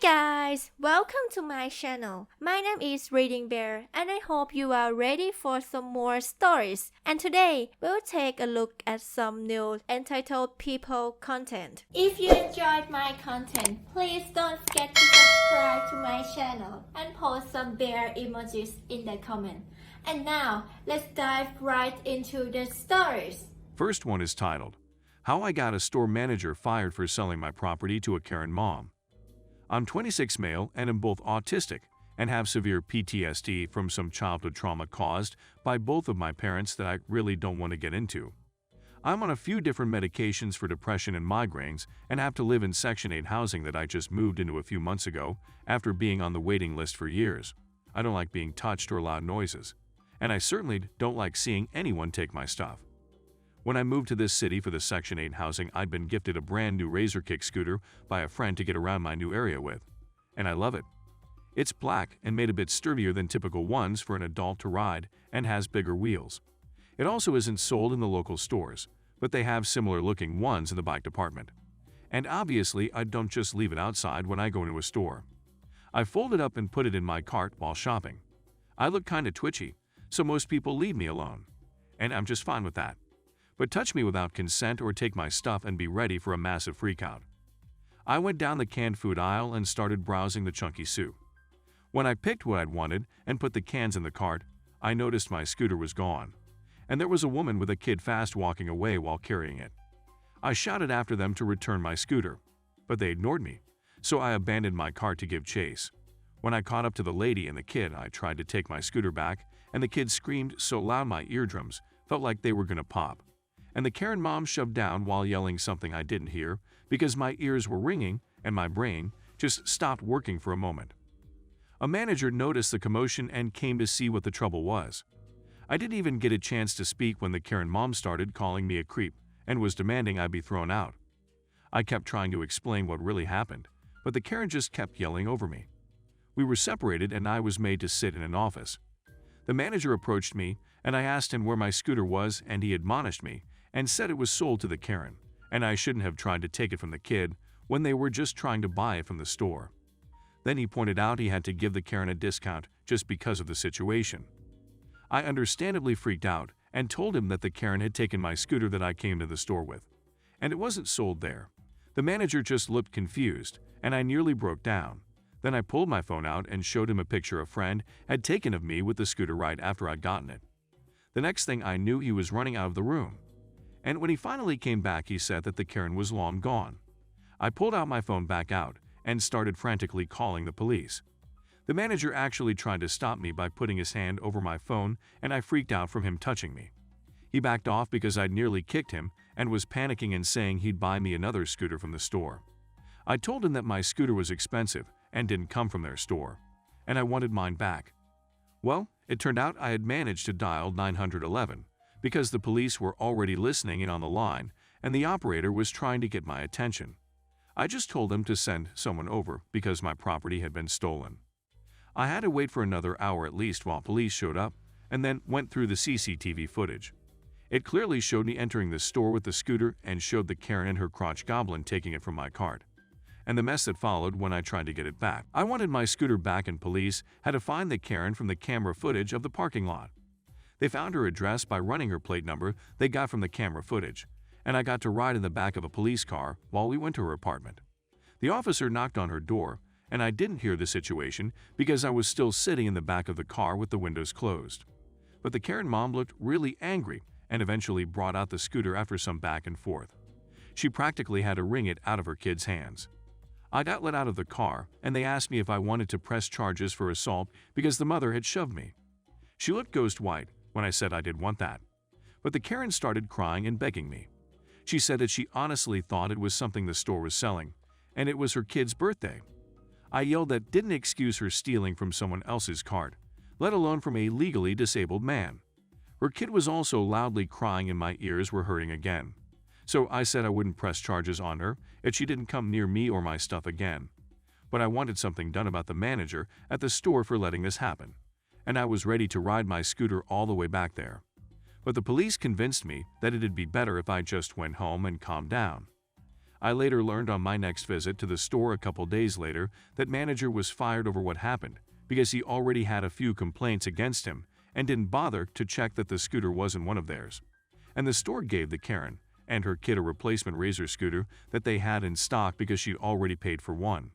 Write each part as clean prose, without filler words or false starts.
guys, welcome to my channel. My name is ReadingBear and I hope you are ready for some more stories. And today, we'll take a look at some new Entitled People content. If you enjoyed my content, please don't forget to subscribe to my channel and post some bear emojis in the comment. And now, let's dive right into the stories. First one is titled, How I Got a Store Manager Fired for Selling My Property to a Karen Mom. I'm 26 male and am both autistic and have severe PTSD from some childhood trauma caused by both of my parents that I really don't want to get into. I'm on a few different medications for depression and migraines and have to live in Section 8 housing that I just moved into a few months ago after being on the waiting list for years. I don't like being touched or loud noises, and I certainly don't like seeing anyone take my stuff. When I moved to this city for the Section 8 housing, I'd been gifted a brand new Razor Kick scooter by a friend to get around my new area with, and I love it. It's black and made a bit sturdier than typical ones for an adult to ride and has bigger wheels. It also isn't sold in the local stores, but they have similar looking ones in the bike department. And obviously, I don't just leave it outside when I go into a store. I fold it up and put it in my cart while shopping. I look kinda twitchy, so most people leave me alone, and I'm just fine with that. But touch me without consent or take my stuff and be ready for a massive freakout. I went down the canned food aisle and started browsing the chunky soup. When I picked what I'd wanted and put the cans in the cart, I noticed my scooter was gone, and there was a woman with a kid fast walking away while carrying it. I shouted after them to return my scooter, but they ignored me, so I abandoned my cart to give chase. When I caught up to the lady and the kid, I tried to take my scooter back, and the kid screamed so loud my eardrums felt like they were gonna pop. And the Karen mom shoved down while yelling something I didn't hear because my ears were ringing and my brain just stopped working for a moment. A manager noticed the commotion and came to see what the trouble was. I didn't even get a chance to speak when the Karen mom started calling me a creep and was demanding I be thrown out. I kept trying to explain what really happened, but the Karen just kept yelling over me. We were separated and I was made to sit in an office. The manager approached me and I asked him where my scooter was, and he admonished me and said it was sold to the Karen, and I shouldn't have tried to take it from the kid when they were just trying to buy it from the store. Then he pointed out he had to give the Karen a discount just because of the situation. I understandably freaked out and told him that the Karen had taken my scooter that I came to the store with, and it wasn't sold there. The manager just looked confused, and I nearly broke down. Then I pulled my phone out and showed him a picture a friend had taken of me with the scooter right after I'd gotten it. The next thing I knew, he was running out of the room. And when he finally came back, he said that the Karen was long gone. I pulled out my phone back out and started frantically calling the police. The manager actually tried to stop me by putting his hand over my phone, and I freaked out from him touching me. He backed off because I'd nearly kicked him and was panicking and saying he'd buy me another scooter from the store. I told him that my scooter was expensive and didn't come from their store, and I wanted mine back. Well, it turned out I had managed to dial 911. Because the police were already listening in on the line and the operator was trying to get my attention. I just told them to send someone over because my property had been stolen. I had to wait for another hour at least while police showed up and then went through the CCTV footage. It clearly showed me entering the store with the scooter and showed the Karen and her crotch goblin taking it from my cart, and the mess that followed when I tried to get it back. I wanted my scooter back, and police had to find the Karen from the camera footage of the parking lot. They found her address by running her plate number they got from the camera footage, and I got to ride in the back of a police car while we went to her apartment. The officer knocked on her door, and I didn't hear the situation because I was still sitting in the back of the car with the windows closed. But the Karen mom looked really angry and eventually brought out the scooter after some back and forth. She practically had to wring it out of her kid's hands. I got let out of the car, and they asked me if I wanted to press charges for assault because the mother had shoved me. She looked ghost white when I said I did want that. But the Karen started crying and begging me. She said that she honestly thought it was something the store was selling, and it was her kid's birthday. I yelled that didn't excuse her stealing from someone else's cart, let alone from a legally disabled man. Her kid was also loudly crying and my ears were hurting again. So I said I wouldn't press charges on her if she didn't come near me or my stuff again. But I wanted something done about the manager at the store for letting this happen, and I was ready to ride my scooter all the way back there. But the police convinced me that it'd be better if I just went home and calmed down. I later learned on my next visit to the store a couple days later that manager was fired over what happened because he already had a few complaints against him and didn't bother to check that the scooter wasn't one of theirs. And the store gave the Karen and her kid a replacement Razor scooter that they had in stock because she'd already paid for one.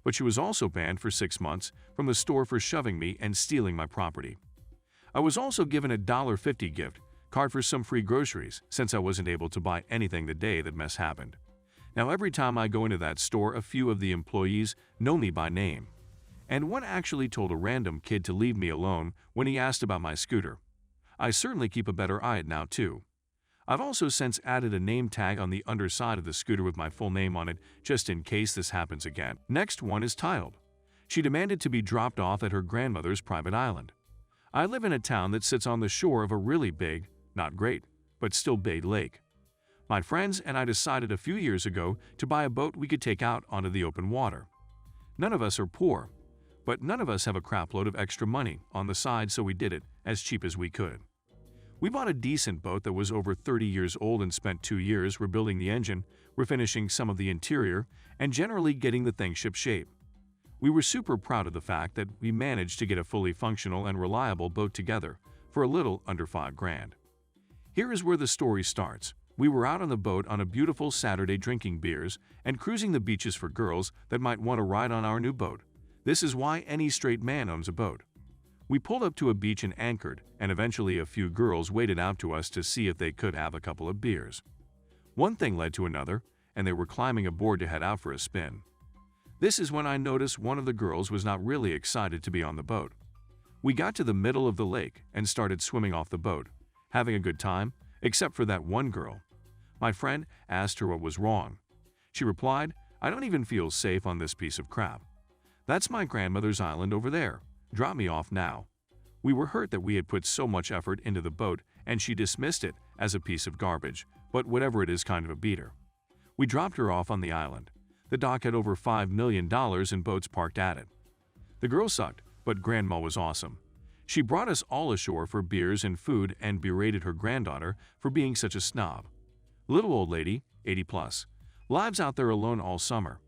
But she was also banned for 6 months from the store for shoving me and stealing my property. I was also given a $1.50 gift card for some free groceries since I wasn't able to buy anything the day that mess happened. Now every time I go into that store, a few of the employees know me by name. And one actually told a random kid to leave me alone when he asked about my scooter. I certainly keep a better eye now too. I've also since added a name tag on the underside of the scooter with my full name on it just in case this happens again. Next one is titled, "She demanded to be dropped off at her grandmother's private island." I live in a town that sits on the shore of a really big, not great, but still big lake. My friends and I decided a few years ago to buy a boat we could take out onto the open water. None of us are poor, but none of us have a crapload of extra money on the side, so we did it as cheap as we could. We bought a decent boat that was over 30 years old and spent 2 years rebuilding the engine, refinishing some of the interior, and generally getting the thing ship-shape. We were super proud of the fact that we managed to get a fully functional and reliable boat together for a little under $5,000. Here is where the story starts. We were out on the boat on a beautiful Saturday drinking beers and cruising the beaches for girls that might want to ride on our new boat. This is why any straight man owns a boat. We pulled up to a beach and anchored, and eventually a few girls waded out to us to see if they could have a couple of beers. One thing led to another, and they were climbing aboard to head out for a spin. This is when I noticed one of the girls was not really excited to be on the boat. We got to the middle of the lake and started swimming off the boat, having a good time, except for that one girl. My friend asked her what was wrong. She replied, "I don't even feel safe on this piece of crap. That's my grandmother's island over there. Drop me off now." We were hurt that we had put so much effort into the boat, and she dismissed it as a piece of garbage, but whatever it is, kind of a beater. We dropped her off on the island. The dock had over $5 million in boats parked at it. The girl sucked, but Grandma was awesome. She brought us all ashore for beers and food and berated her granddaughter for being such a snob. Little old lady, 80 plus, lives out there alone all summer.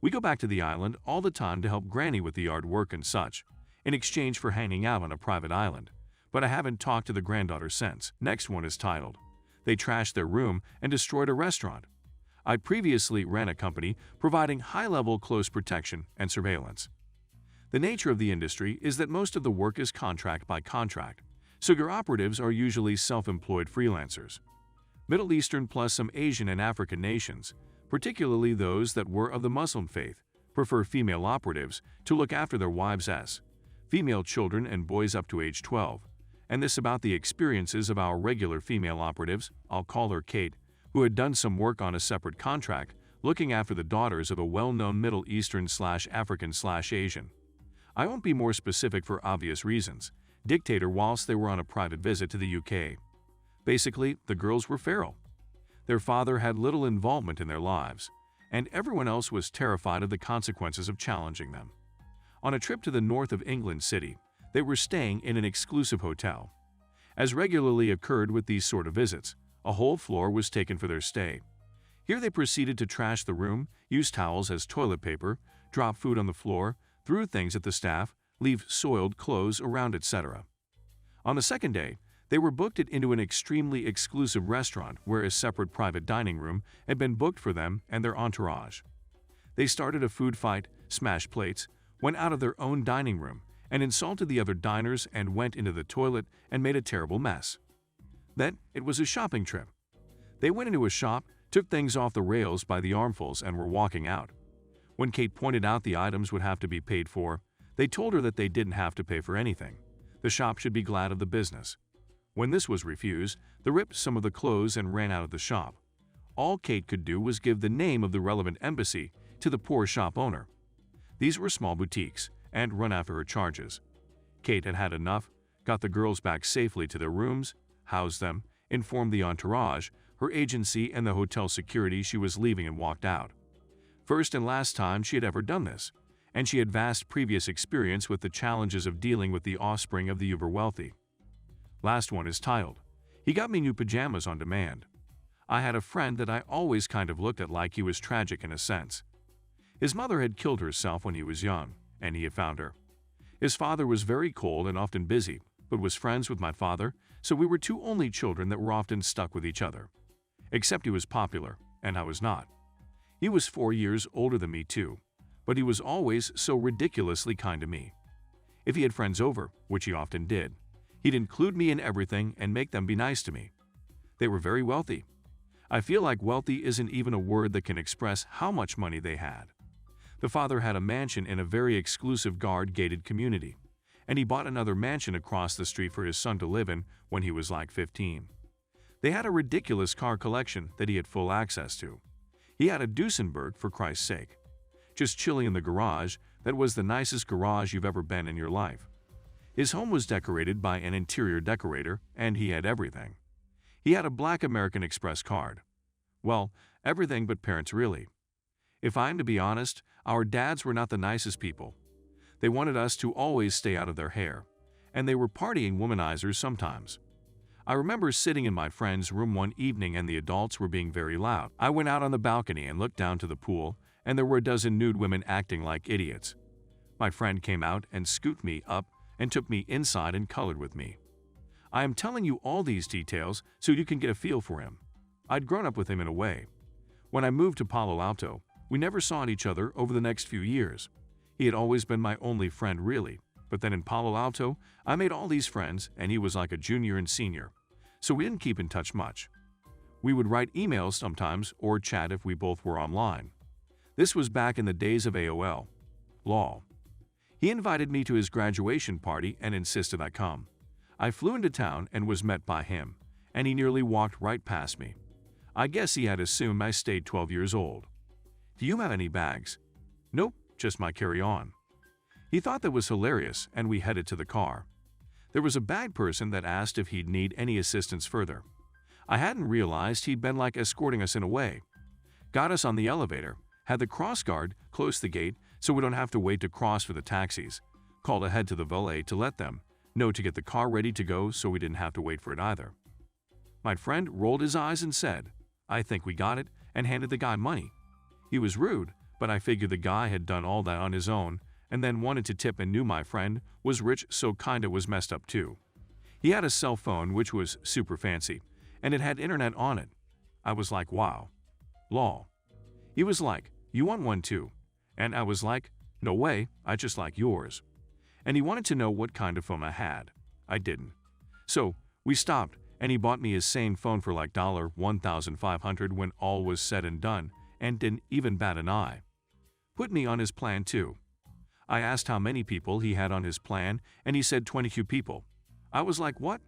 We go back to the island all the time to help Granny with the yard work and such, in exchange for hanging out on a private island, but I haven't talked to the granddaughter since. Next one is titled, "They Trashed Their Room and Destroyed a Restaurant." I previously ran a company providing high-level close protection and surveillance. The nature of the industry is that most of the work is contract by contract, so your operatives are usually self-employed freelancers. Middle Eastern plus some Asian and African nations, particularly those that were of the Muslim faith, prefer female operatives to look after their wives' female children and boys up to age 12. And this about the experiences of our regular female operatives, I'll call her Kate, who had done some work on a separate contract looking after the daughters of a well-known Middle Eastern/African/Asian. I won't be more specific for obvious reasons, dictator whilst they were on a private visit to the UK. Basically, the girls were feral. Their father had little involvement in their lives, and everyone else was terrified of the consequences of challenging them. On a trip to the north of England city, they were staying in an exclusive hotel. As regularly occurred with these sort of visits, a whole floor was taken for their stay. Here they proceeded to trash the room, use towels as toilet paper, drop food on the floor, threw things at the staff, leave soiled clothes around, etc. On the second day, they were booked into an extremely exclusive restaurant where a separate private dining room had been booked for them and their entourage. They started a food fight, smashed plates, went out of their own dining room, and insulted the other diners and went into the toilet and made a terrible mess. Then it was a shopping trip. They went into a shop, took things off the rails by the armfuls and were walking out. When Kate pointed out the items would have to be paid for, they told her that they didn't have to pay for anything. The shop should be glad of the business. When this was refused, they ripped some of the clothes and ran out of the shop. All Kate could do was give the name of the relevant embassy to the poor shop owner. These were small boutiques, and run after her charges. Kate had had enough, got the girls back safely to their rooms, housed them, informed the entourage, her agency, and the hotel security she was leaving, and walked out. First and last time she had ever done this, and she had vast previous experience with the challenges of dealing with the offspring of the uber wealthy. Last one is titled, "He Got Me New Pajamas on Demand." I had a friend that I always kind of looked at like he was tragic in a sense. His mother had killed herself when he was young, and he had found her. His father was very cold and often busy, but was friends with my father, so we were two only children that were often stuck with each other. Except he was popular, and I was not. He was 4 years older than me too, but he was always so ridiculously kind to me. If he had friends over, which he often did, he'd include me in everything and make them be nice to me. They were very wealthy. I feel like wealthy isn't even a word that can express how much money they had. The father had a mansion in a very exclusive guard-gated community, and he bought another mansion across the street for his son to live in when he was like 15. They had a ridiculous car collection that he had full access to. He had a Duesenberg, for Christ's sake. Just chilling in the garage, that was the nicest garage you've ever been in your life. His home was decorated by an interior decorator, and he had everything. He had a black American Express card. Well, everything but parents really. If I'm to be honest, our dads were not the nicest people. They wanted us to always stay out of their hair, and they were partying womanizers sometimes. I remember sitting in my friend's room one evening and the adults were being very loud. I went out on the balcony and looked down to the pool, and there were a dozen nude women acting like idiots. My friend came out and scooped me up and took me inside and colored with me. I am telling you all these details so you can get a feel for him. I'd grown up with him in a way. When I moved to Palo Alto, we never saw each other over the next few years. He had always been my only friend really, but then in Palo Alto, I made all these friends and he was like a junior and senior, so we didn't keep in touch much. We would write emails sometimes or chat if we both were online. This was back in the days of AOL. Lol. He invited me to his graduation party and insisted I come. I flew into town and was met by him, and he nearly walked right past me. I guess he had assumed I stayed 12 years old. Do you have any bags? Nope, just my carry-on. He thought that was hilarious, and we headed to the car. There was a bag person that asked if he'd need any assistance further. I hadn't realized he'd been like escorting us in a way. Got us on the elevator, had the cross guard close the gate so we don't have to wait to cross for the taxis, called ahead to the valet to let them know to get the car ready to go so we didn't have to wait for it either. My friend rolled his eyes and said, "I think we got it," and handed the guy money. He was rude, but I figured the guy had done all that on his own and then wanted to tip and knew my friend was rich so kinda was messed up too. He had a cell phone which was super fancy, and it had internet on it. I was like, wow. Lol. He was like, "You want one too?" And I was like, "No way, I just like yours." And he wanted to know what kind of phone I had. I didn't. So we stopped, and he bought me his same phone for like $1,500 when all was said and done, and didn't even bat an eye. Put me on his plan too. I asked how many people he had on his plan, and he said 22 people. I was like, what?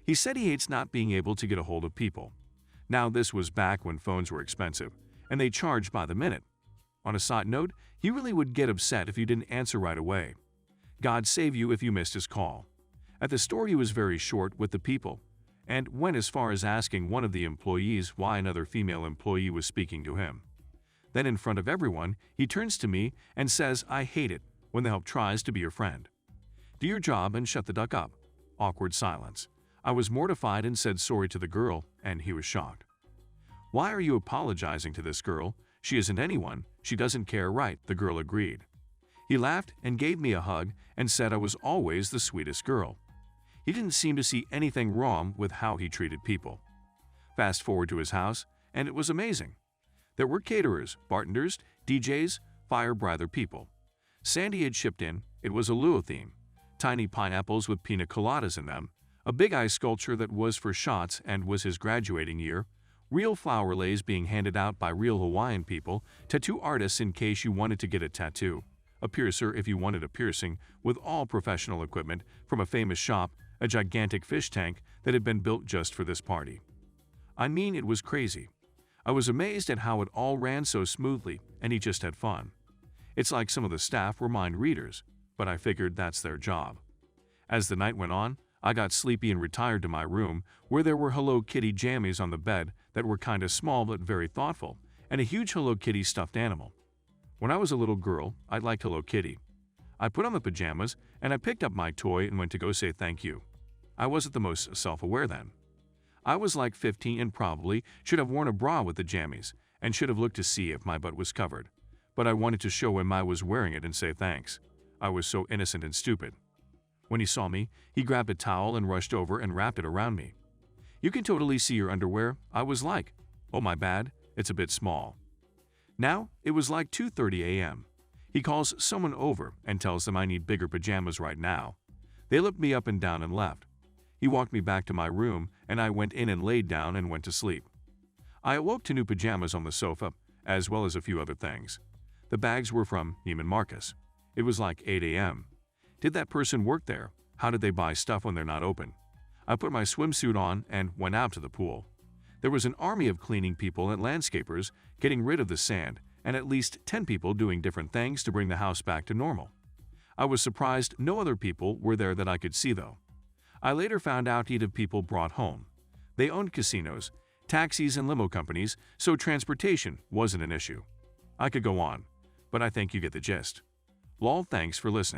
He said he hates not being able to get a hold of people. Now this was back when phones were expensive, and they charged by the minute. On a side note, he really would get upset if you didn't answer right away. God save you if you missed his call. At the store he was very short with the people, and went as far as asking one of the employees why another female employee was speaking to him. Then in front of everyone, he turns to me and says, "I hate it," when the help tries to be your friend. Do your job and shut the duck up. Awkward silence. I was mortified and said sorry to the girl, and he was shocked. Why are you apologizing to this girl? She isn't anyone. She doesn't care, right? The girl agreed. He laughed and gave me a hug and said I was always the sweetest girl. He didn't seem to see anything wrong with how he treated people. Fast forward to his house, and it was amazing. There were caterers, bartenders, DJs, fire-breather people. Sandy had chipped in. It was a Luau theme. Tiny pineapples with pina coladas in them, a big ice sculpture that was for shots and was his graduating year, real flower lays being handed out by real Hawaiian people, tattoo artists in case you wanted to get a tattoo, a piercer if you wanted a piercing, with all professional equipment from a famous shop, a gigantic fish tank that had been built just for this party. I mean, it was crazy. I was amazed at how it all ran so smoothly, and he just had fun. It's like some of the staff were mind readers, but I figured that's their job. As the night went on, I got sleepy and retired to my room, where there were Hello Kitty jammies on the bed that were kinda small but very thoughtful, and a huge Hello Kitty stuffed animal. When I was a little girl, I liked Hello Kitty. I put on the pajamas, and I picked up my toy and went to go say thank you. I wasn't the most self-aware then. I was like 15 and probably should have worn a bra with the jammies and should have looked to see if my butt was covered. But I wanted to show him I was wearing it and say thanks. I was so innocent and stupid. When he saw me, he grabbed a towel and rushed over and wrapped it around me. "You can totally see your underwear," I was like. "Oh, my bad, it's a bit small." Now, it was like 2:30 a.m. He calls someone over and tells them I need bigger pajamas right now. They looked me up and down and left. He walked me back to my room and I went in and laid down and went to sleep. I awoke to new pajamas on the sofa, as well as a few other things. The bags were from Neiman Marcus. It was like 8 a.m. Did that person work there? How did they buy stuff when they're not open? I put my swimsuit on and went out to the pool. There was an army of cleaning people and landscapers getting rid of the sand, and at least 10 people doing different things to bring the house back to normal. I was surprised no other people were there that I could see though. I later found out he'd have people brought home. They owned casinos, taxis and limo companies, so transportation wasn't an issue. I could go on, but I think you get the gist. Lol, thanks for listening.